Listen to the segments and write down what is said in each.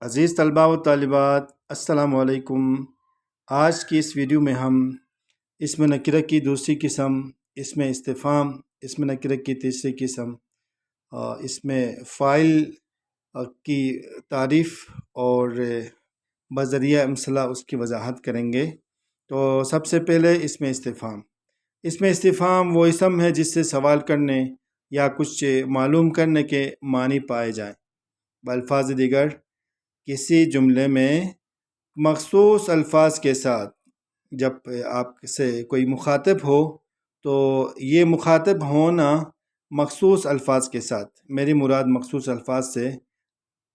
عزیز طلباء و طالبات السلام علیکم۔ آج کی اس ویڈیو میں ہم اسم نکرہ کی دوسری قسم، اسم استفہام، اسم نکرہ کی تیسری قسم، اسم فاعل کی تعریف اور بذریعہ امثلہ اس کی وضاحت کریں گے۔ تو سب سے پہلے اسم استفہام۔ اسم استفہام وہ اسم ہے جس سے سوال کرنے یا کچھ معلوم کرنے کے معنی پائے جائیں۔ بالفاظ دیگر، کسی جملے میں مخصوص الفاظ کے ساتھ جب آپ سے کوئی مخاطب ہو تو یہ مخاطب ہونا مخصوص الفاظ کے ساتھ، میری مراد مخصوص الفاظ سے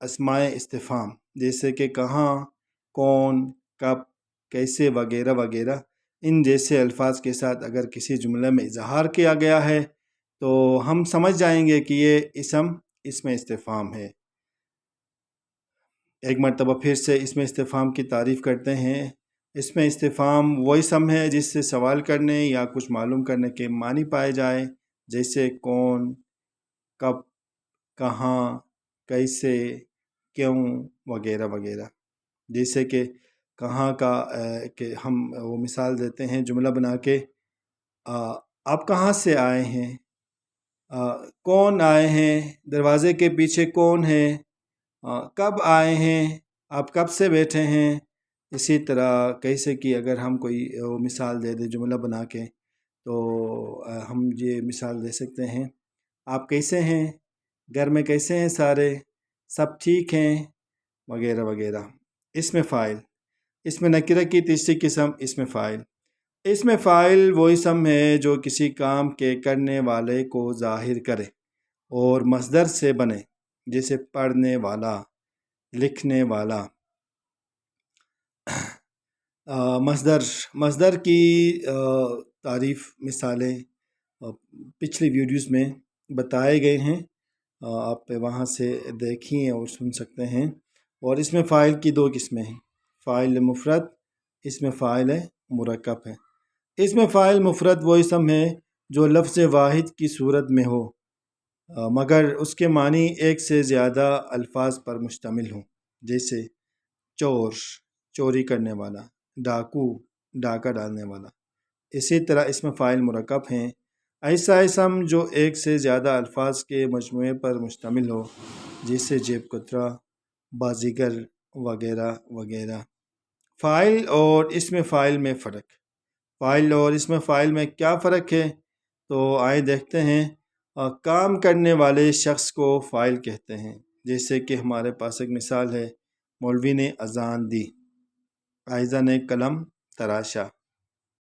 اسماء استفہام جیسے کہ کہاں، کون، کب، کیسے وغیرہ وغیرہ، ان جیسے الفاظ کے ساتھ اگر کسی جملے میں اظہار کیا گیا ہے تو ہم سمجھ جائیں گے کہ یہ اسم استفہام ہے۔ ایک مرتبہ پھر سے اسم استفہام کی تعریف کرتے ہیں۔ اسم استفہام وہ اسم ہے جس سے سوال کرنے یا کچھ معلوم کرنے کے معنی پائے جائے، جیسے کون، کب، کہاں، کیسے، کیوں وغیرہ وغیرہ۔ جیسے کہ کہاں کا کہ ہم وہ مثال دیتے ہیں جملہ بنا کے، آپ کہاں سے آئے ہیں، کون آئے ہیں، دروازے کے پیچھے کون ہے، کب آئے ہیں، آپ کب سے بیٹھے ہیں۔ اسی طرح کیسے کی اگر ہم کوئی مثال دے دیں جملہ بنا کے تو ہم یہ مثال دے سکتے ہیں، آپ کیسے ہیں، گھر میں کیسے ہیں سارے، سب ٹھیک ہیں وغیرہ وغیرہ۔ اسم فاعل، اسم نکرہ کی تیسری قسم اسم فاعل۔ اسم فاعل وہ اسم ہے جو کسی کام کے کرنے والے کو ظاہر کرے اور مصدر سے بنے، جیسے پڑھنے والا، لکھنے والا۔ مصدر کی تعریف مثالیں پچھلی ویڈیوز میں بتائے گئے ہیں، آپ وہاں سے دیکھیں اور سن سکتے ہیں۔ اور اسم فاعل کی دو قسمیں ہیں، فاعل مفرد، اسم فاعل مرکب ہے۔ اسم فاعل مفرد وہ اسم ہے جو لفظ واحد کی صورت میں ہو مگر اس کے معنی ایک سے زیادہ الفاظ پر مشتمل ہوں، جیسے چور، چوری کرنے والا، ڈاکو، ڈاکہ ڈالنے والا۔ اسی طرح اسم فاعل مرکب ہیں ایسا اسم جو ایک سے زیادہ الفاظ کے مجموعے پر مشتمل ہو، جیسے جیب کترا، بازیگر وغیرہ وغیرہ۔ فاعل اور اسم فاعل میں فرق۔ فاعل اور اسم فاعل میں کیا فرق ہے تو آئے دیکھتے ہیں۔ کام کرنے والے شخص کو فاعل کہتے ہیں، جیسے کہ ہمارے پاس ایک مثال ہے، مولوی نے اذان دی، عائزہ نے قلم تراشا۔